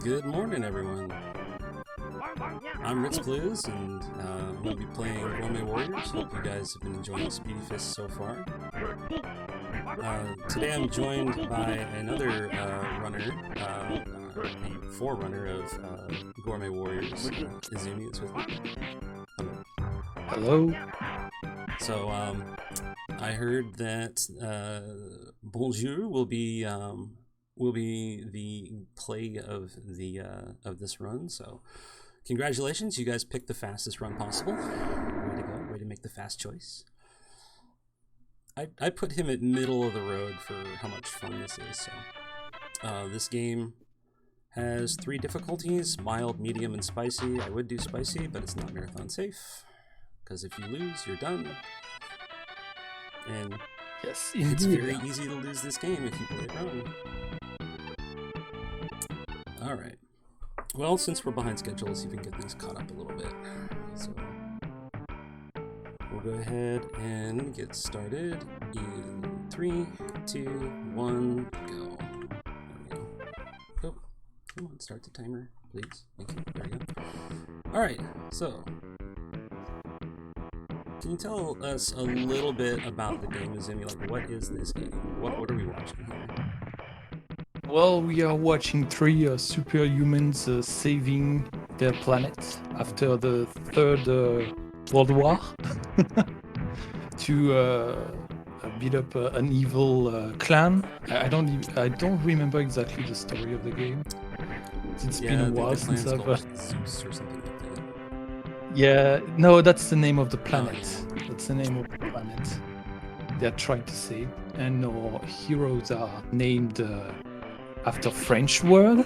Good morning, everyone. I'm Ritz Blues, and we'll be playing Gourmet Warriors. Hope you guys have been enjoying Speedyfists so far. Today I'm joined by another runner, the forerunner of Gourmet Warriors, Izumi is with me. Hello. So I heard that Bonjour will be the play of this run. So congratulations, you guys picked the fastest run possible. Way to go! Way to make the fast choice. I put him at middle of the road for how much fun this is. So this game has 3 difficulties: mild, medium, and spicy. I would do spicy, but it's not marathon safe because if you lose, you're done. And Yes, it's indeed. very easy to lose this game if you play it wrong. Alright. Well, since we're behind schedule, let's see if we can get things caught up a little bit. So we'll go ahead and get started in 3, 2, 1, go. There we go. Oh, come on, start the timer, please. Thank you. There we go. Alright, so can you tell us a little bit about the game, Izumi? Like, what is this game? What are we watching here? Well, we are watching 3 superhumans saving their planet after the Third World War to beat up an evil clan. I don't remember exactly the story of the game. It's been a while since I've. Zeus or something like that. Yeah, no, that's the name of the planet. yeah. That's the name of the planet they're trying to save, and our heroes are named after French word,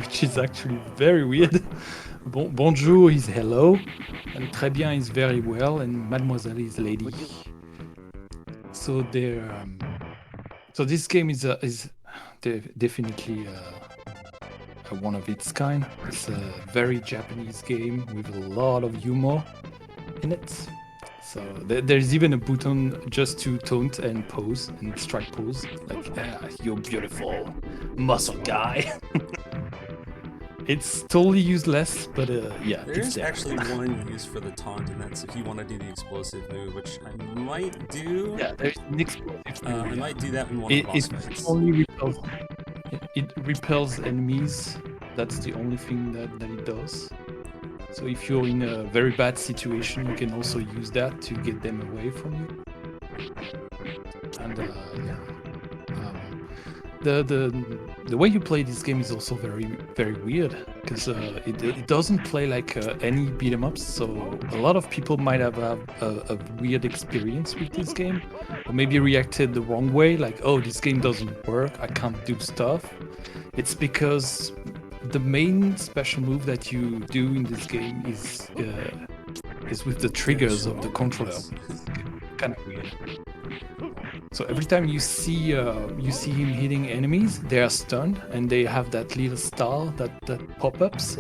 which is actually very weird. Bonjour is hello, and très bien is very well, and mademoiselle is lady. So they're so this game is definitely one of its kind. It's a very Japanese game with a lot of humor in it. So there's even a button just to taunt and pose and strike pose, like you're beautiful, muscle guy. It's totally useless, but yeah, There's it's there. actually one used for the taunt, and that's if you want to do the explosive move, which I might do. Yeah, there's an explosive move, I yeah. might do that in one of the boss fights. Only repels. It repels enemies. That's the only thing that it does. So if you're in a very bad situation, you can also use that to get them away from you. And yeah, the way you play this game is also very weird because it doesn't play like any beat 'em ups. So a lot of people might have a weird experience with this game, or maybe reacted the wrong way, like, oh, this game doesn't work, I can't do stuff. It's because the main special move that you do in this game is with the triggers of the controller. Kind of weird. So every time you see him hitting enemies, they are stunned, and they have that little star that pop-ups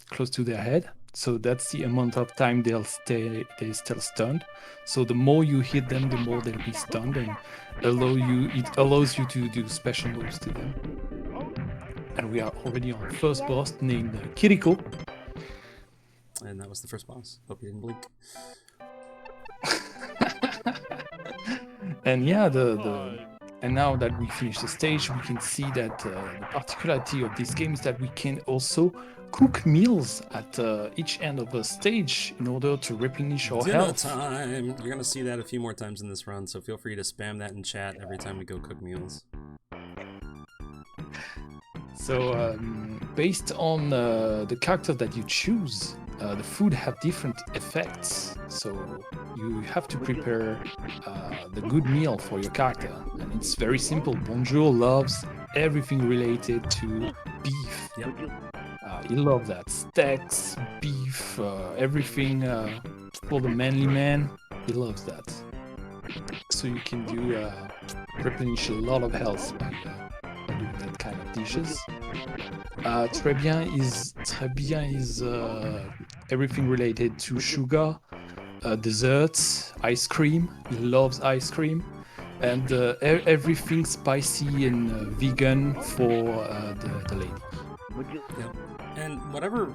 close to their head. So that's the amount of time they're still stunned. So the more you hit them, the more they'll be stunned, and it allows you to do special moves to them. And we are already on the first boss named Kiriko. And that was the first boss. Hope you didn't blink. And yeah, and now that we finished the stage, we can see that the particularity of this game is that we can also cook meals at each end of the stage in order to replenish our Dinner health. time! You're gonna see that a few more times in this run, so feel free to spam that in chat every time we go cook meals. So based on the character that you choose, the food have different effects. So you have to prepare the good meal for your character, and it's very simple. Bonjour loves everything related to beef. Yep. He loves that. Steaks, beef, everything for the manly man. He loves that. So you can do replenish a lot of health by doing that kind of dishes. Très bien is everything related to sugar, desserts, ice cream. He loves ice cream. And everything spicy and vegan for the lady. Yep. And whatever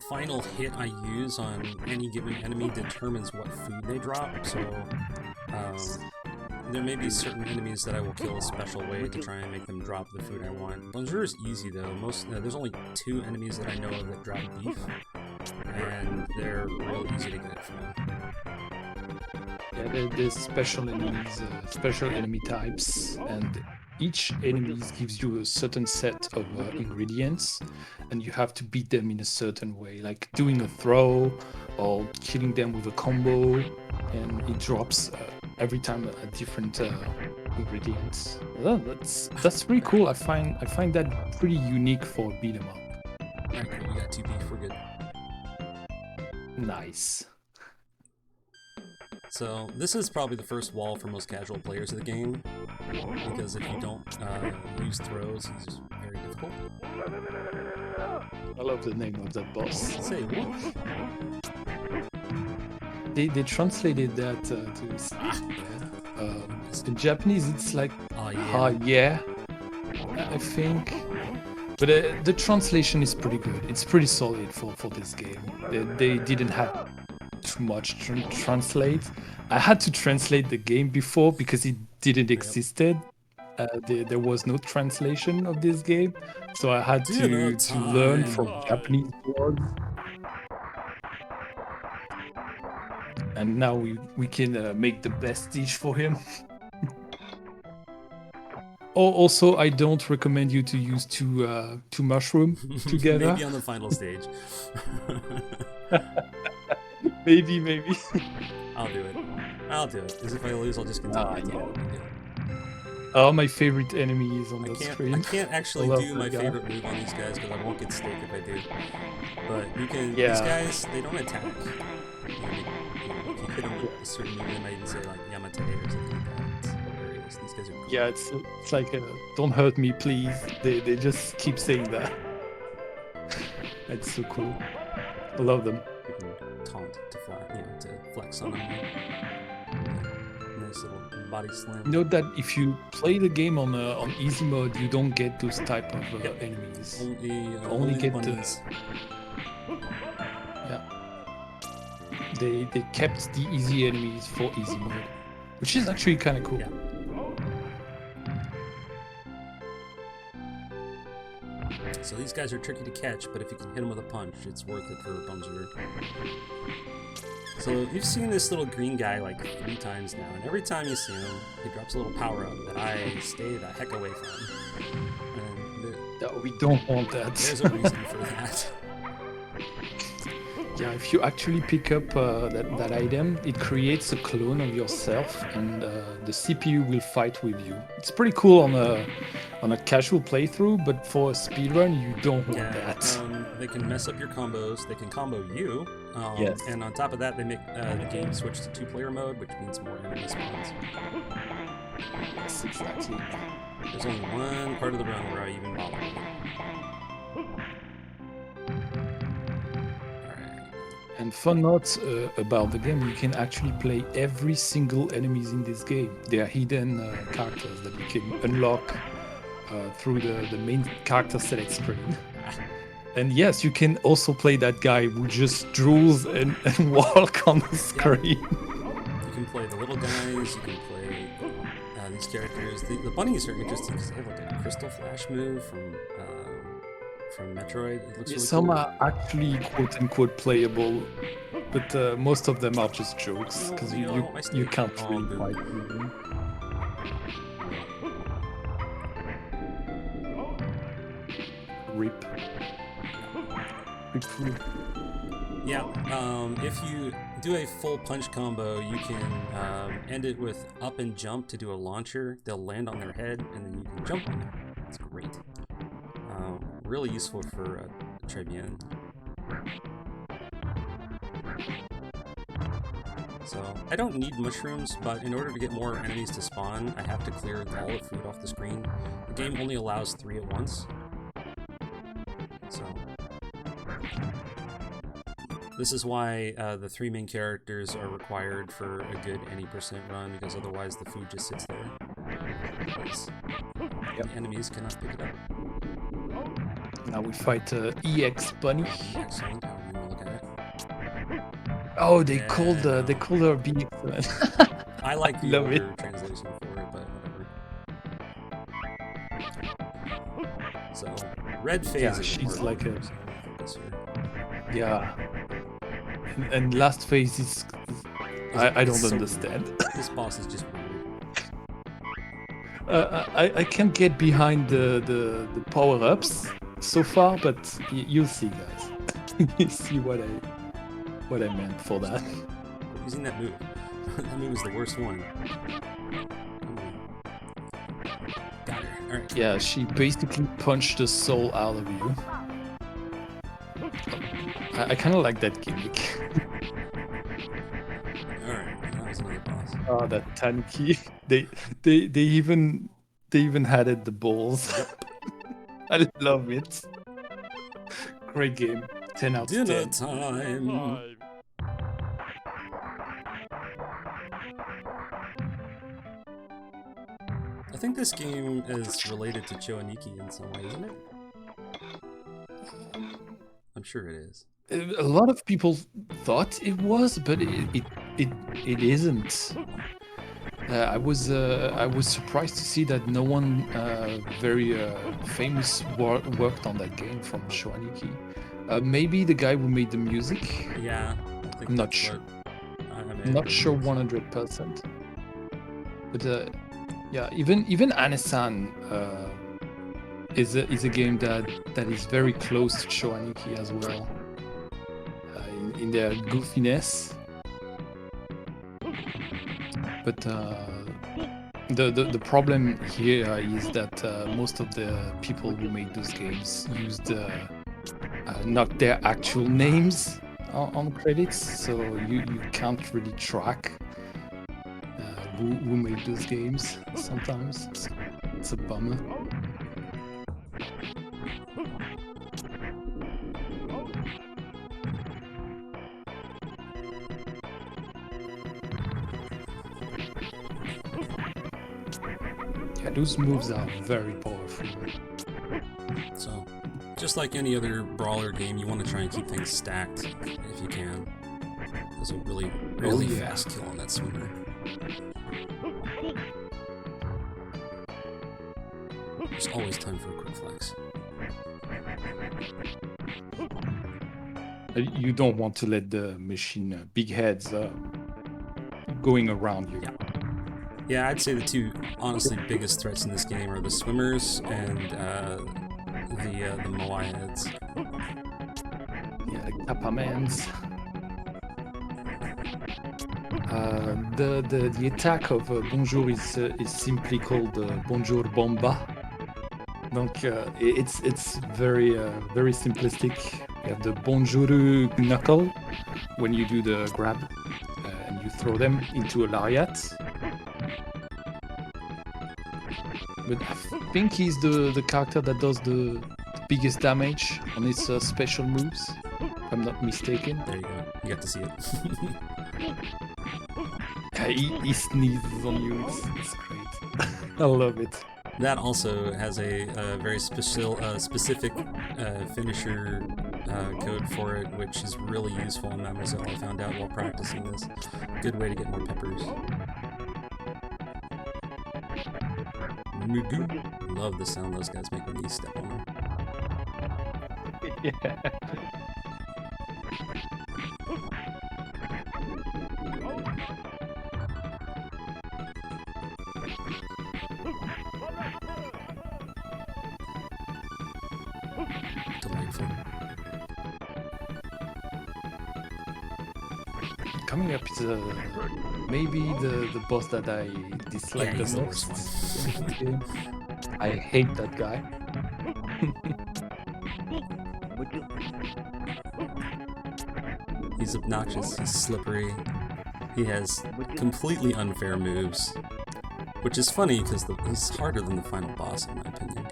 final hit I use on any given enemy determines what food they drop. So there may be certain enemies that I will kill a special way to try and make them drop the food I want. Bonjour is easy though. There's only 2 enemies that I know of that drop beef, and they're real easy to get from. Yeah, there's special enemies, special enemy types, and each enemy gives you a certain set of ingredients, and you have to beat them in a certain way, like doing a throw or killing them with a combo, and it drops every time a different ingredients. Oh, that's pretty cool. I find that pretty unique for a beat 'em up. Alright, cool. We got 2 beef. We're good. Nice. So this is probably the first wall for most casual players of the game, because if you don't use throws, he's very difficult. I love the name of that boss. Say what? They translated that to in Japanese. It's like yeah, I think. But the translation is pretty good. It's pretty solid for this game. They didn't have too much translate. I had to translate the game before because it didn't existed. There was no translation of this game, so I had to learn from Japanese words. And now we can make the best dish for him. Also, I don't recommend you to use two mushroom together. Maybe on the final stage. Maybe. I'll do it. Because if I lose, I'll just continue. Oh, my favorite enemy is on the screen. I can't actually do my favorite move on these guys because I won't get steak if I do. But you can. Yeah. These guys, they don't attack. If you hit them with a certain move, they might even say like Yamate or something like that. It's hilarious. These guys are cool. Yeah, it's like don't hurt me, please. They just keep saying that. It's so cool. I love them. You can taunt to flex on them. Nice little body slam. Note that if you play the game on easy mode, you don't get those type of enemies. Only get bunnies. They kept the easy enemies for easy mode, which is actually kind of cool. Yeah. So these guys are tricky to catch, but if you can hit them with a punch, it's worth it for Bonjour. So you've seen this little green guy like 3 times now, and every time you see him, he drops a little power-up that I stay the heck away from. No, we don't want that. There's a reason for that. Yeah, if you actually pick up that item, it creates a clone of yourself, and the CPU will fight with you. It's pretty cool on a casual playthrough, but for a speedrun, you don't want that. They can mess up your combos. They can combo you. Yes. And on top of that, they make the game switch to 2-player mode, which means more enemy spawns. Yes, exactly. There's only one part of the run where I even bother. And fun note about the game, you can actually play every single enemies in this game. They are hidden characters that you can unlock through the main character select screen. And yes, you can also play that guy who just drools and walk on the screen. You can play the little guys, you can play these characters. The bunnies are interesting because they have like a crystal flash move from Metroid. It looks really Some cool. are actually quote-unquote playable, but most of them are just jokes, because you can't really fight with them. Rip. Yeah, if you do a full punch combo, you can end it with up and jump to do a launcher. They'll land on their head, and then you can jump on them. It's great. Really useful for Tribune. So, I don't need mushrooms, but in order to get more enemies to spawn, I have to clear all the food off the screen. The game only allows 3 at once. So, this is why the 3 main characters are required for a good any % run, because otherwise the food just sits there. Because the enemies cannot pick it up. Now we fight EX Bunny. Excellent. Let me look at it. Oh, they called her BX. I like the Love older it. translation for it, but whatever. So, red phase Yeah, is she's important, like a- so I'll focus here. Yeah. And last phase is I don't It's so understand. weird. This boss is just weird. I can't get behind the power-ups so far, but you'll see, guys. You see what I meant for that. Quit using that move. That move is the worst one. Got her. Alright. Yeah, she basically punched the soul out of you. I kind of like that gimmick. Alright, that was another boss. Oh, that Tanuki. They even had it the balls. I love it. Great game. 10 out of 10. Dinner time! I think this game is related to Choaniki in some way, isn't it? I'm sure it is. A lot of people thought it was, but it isn't. I was surprised to see that no one very famous worked on that game from Shoaniki. Maybe the guy who made the music. Yeah. I think I'm not that's sure. what I mean, I'm not sure 100%. But yeah, even Anesan is a game that is very close to Shoaniki as well. In their goofiness. But the problem here is that most of the people who made those games used not their actual names on credits, so you can't really track who made those games sometimes. It's a bummer. Yeah, those moves are very powerful. So, just like any other brawler game, you want to try and keep things stacked if you can. There's a really fast kill on that swimmer. There's always time for a quick flex. You don't want to let the machine big heads going around you. Yeah, I'd say the two honestly biggest threats in this game are the swimmers and the Moai heads. Yeah, the Kapamans. The attack of Bonjour is simply called Bonjour Bomba. Donc it's very simplistic. You have the Bonjour knuckle when you do the grab and you throw them into a lariat. But I think he's the character that does the biggest damage on his special moves, if I'm not mistaken. There you go. You got to see it. He sneezes on you. It's great. I love it. That also has a very specific finisher code for it, which is really useful in Mademoiselle. I found out while practicing this. Good way to get more peppers. Love the sound those guys make when you step on them. Yeah. Delightful. Coming up is maybe the boss that I dislike he's the the most. worst in this game. I hate that guy. He's obnoxious, he's slippery, he has completely unfair moves, which is funny because he's harder than the final boss in my opinion.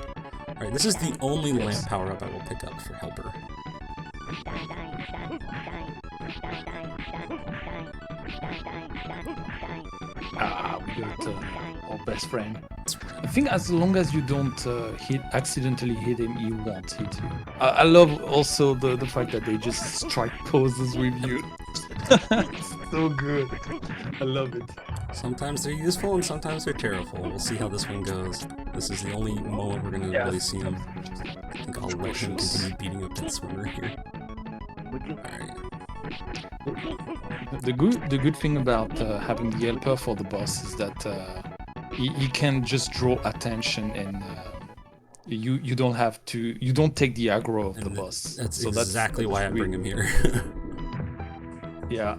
Alright, this is the only lamp power-up I will pick up for Helper. We got our best friend. I think as long as you don't accidentally hit him, he won't hit you. I love also the fact that they just strike poses with you. So good. I love it. Sometimes they're useful and sometimes they're terrible. We'll see how this one goes. This is the only moment we're going to really see him. I think I'll let him continue beating up that swimmer here. Alright. The good thing about having the helper for the boss is that he can just draw attention, and you don't have to, you don't take the aggro of the boss. That's exactly why I bring him here. Yeah.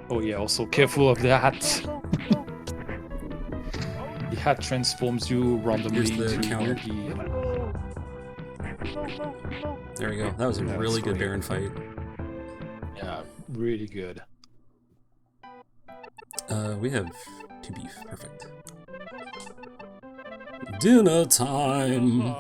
Oh yeah, also careful of the hat. The hat transforms you randomly Here's the counter. There we go. That was a really good Baron fight. Yeah, really good. We have 2 beef. Perfect. Dinner time!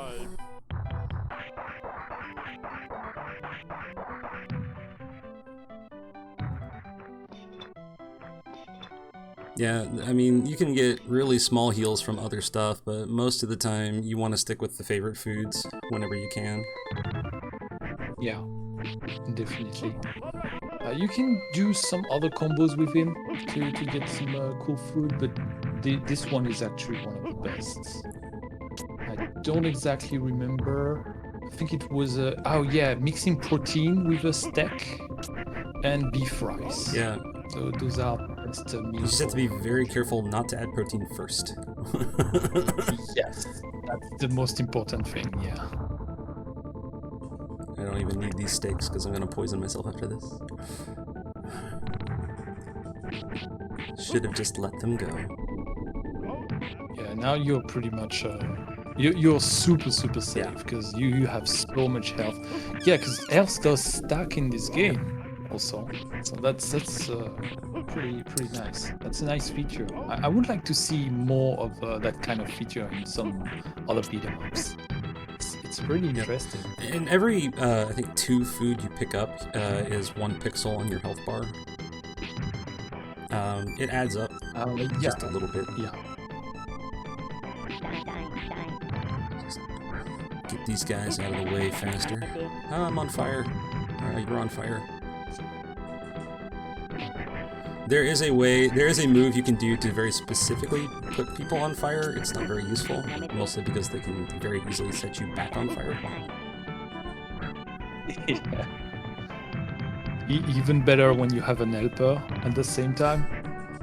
Yeah, I mean, you can get really small heals from other stuff, but most of the time you want to stick with the favorite foods whenever you can. Yeah, definitely. You can do some other combos with him to get some cool food, but this one is actually one of the best. I don't exactly remember. I think it was oh yeah, mixing protein with a steak and beef rice. Yeah. So those are best meals. You just have to be very careful not to add protein first. Yes, that's the most important thing, yeah. I don't even need these steaks because I'm going to poison myself after this. Should have just let them go. Yeah, now you're pretty much you're super safe because you have so much health. Yeah, because health does stack in this game also, so that's pretty nice. That's a nice feature. I would like to see more of that kind of feature in some other beat 'em ups. It's really interesting. And every I think 2 food you pick up is 1 pixel on your health bar. It adds up just a little bit. Yeah. Just get these guys out of the way faster. Oh, I'm on fire. You're on fire. There is a move you can do to very specifically put people on fire. It's not very useful, mostly because they can very easily set you back on fire. Yeah. Even better when you have an helper at the same time.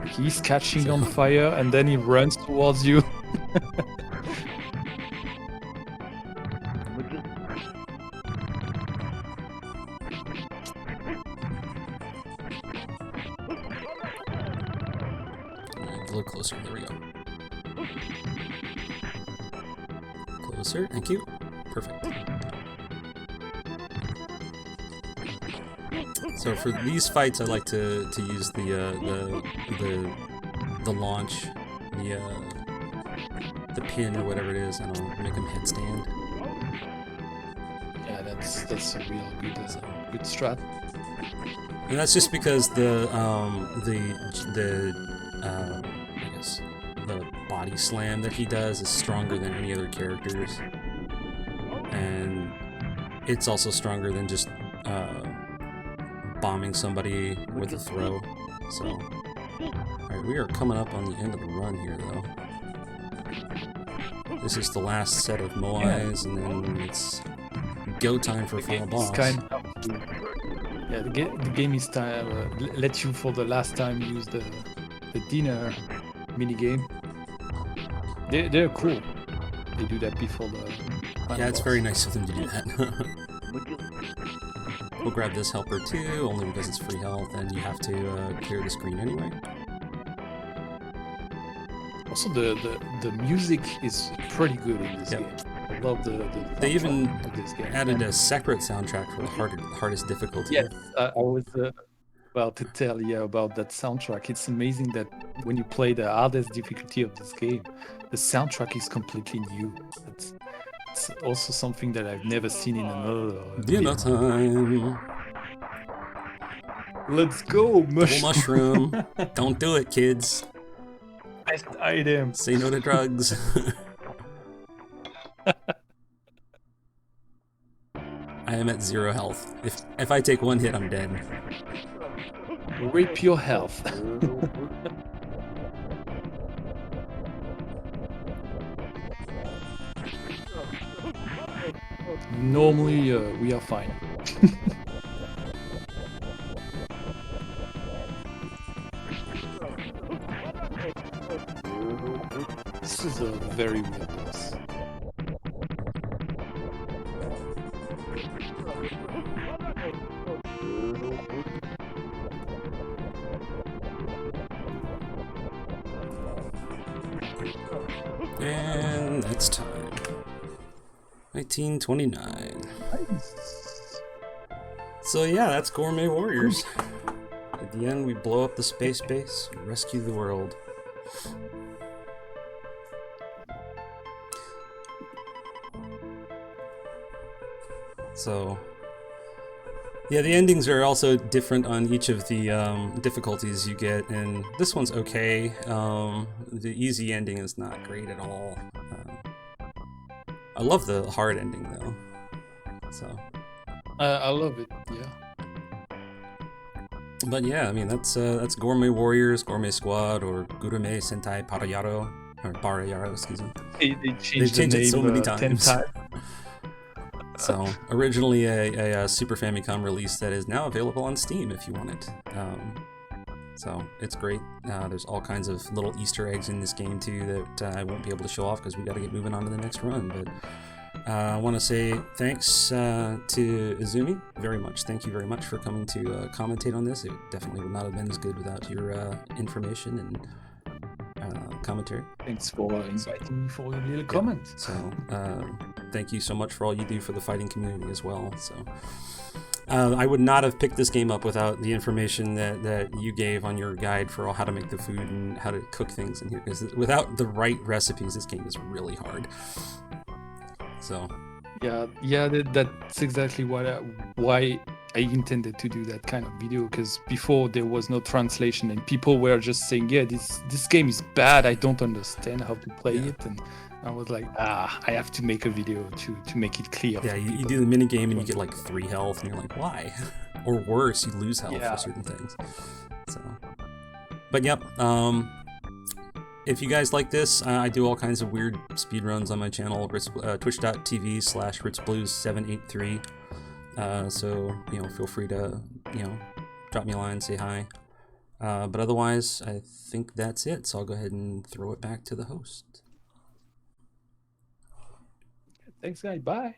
He's catching on fire and then he runs towards you. A little closer, there we go. Closer, thank you. Perfect. So for these fights, I like to use the launch, the pin or whatever it is, and I'll make them headstand. Yeah, that's a real good strat. And that's just because I guess the body slam that he does is stronger than any other characters, and it's also stronger than just bombing somebody with a throw. So, alright, we are coming up on the end of the run here, though. This is the last set of Moais, and then it's go time for final boss. Yeah, the game is let you for the last time use the dinner minigame. They're cool. They do that before the final it's boss. very nice of them to do that. We'll grab this helper too, only because it's free health and you have to clear the screen anyway. Also, the music is pretty good in this game. I love the They even of this game. added a separate soundtrack for the hardest difficulty. Yes, I was about to tell you about that soundtrack. It's amazing that when you play the hardest difficulty of this game, the soundtrack is completely new. It's also something that I've never seen in another. Dinner time. Let's go, Double mushroom. Don't do it, kids. Best item. Say no to drugs. I am at 0 health. If I take 1 hit, I'm dead. Rip your health. Normally, we are fine. This is a very weird boss. And that's time. 1929. So yeah, that's Gourmet Warriors. At the end, we blow up the space base, rescue the world. So, yeah, the endings are also different on each of the difficulties you get, and this one's okay. The easy ending is not great at all. I love the hard ending though. So. I love it. Yeah. But yeah, I mean that's Gourmet Warriors, Gourmet Squad, or Gourmet Sentai Parayaro, or Parayaro, excuse me. They changed the it name so many 10 times. times. So originally a Super Famicom release that is now available on Steam if you want it. So it's great. There's all kinds of little Easter eggs in this game too that I won't be able to show off because we got to get moving on to the next run. But I want to say thanks to Izumi very much. Thank you very much for coming to commentate on this. It definitely would not have been as good without your information and commentary. Thanks for inviting me for your little comment. So thank you so much for all you do for the fighting community as well. So I would not have picked this game up without the information that you gave on your guide for how to make the food and how to cook things in here, because without the right recipes, this game is really hard. So yeah, that's exactly why I intended to do that kind of video, because before there was no translation and people were just saying, yeah, this game is bad, I don't understand how to play it, and I was like, I have to make a video to make it clear. Yeah, you do the mini game and you get like 3 health and you're like, why? Or worse, you lose health for certain things. So, but yep, if you guys like this, I do all kinds of weird speedruns on my channel, twitch.tv/ritzblues783. So, feel free to, drop me a line, say hi. But otherwise, I think that's it. So I'll go ahead and throw it back to the host. Thanks, guys. Bye.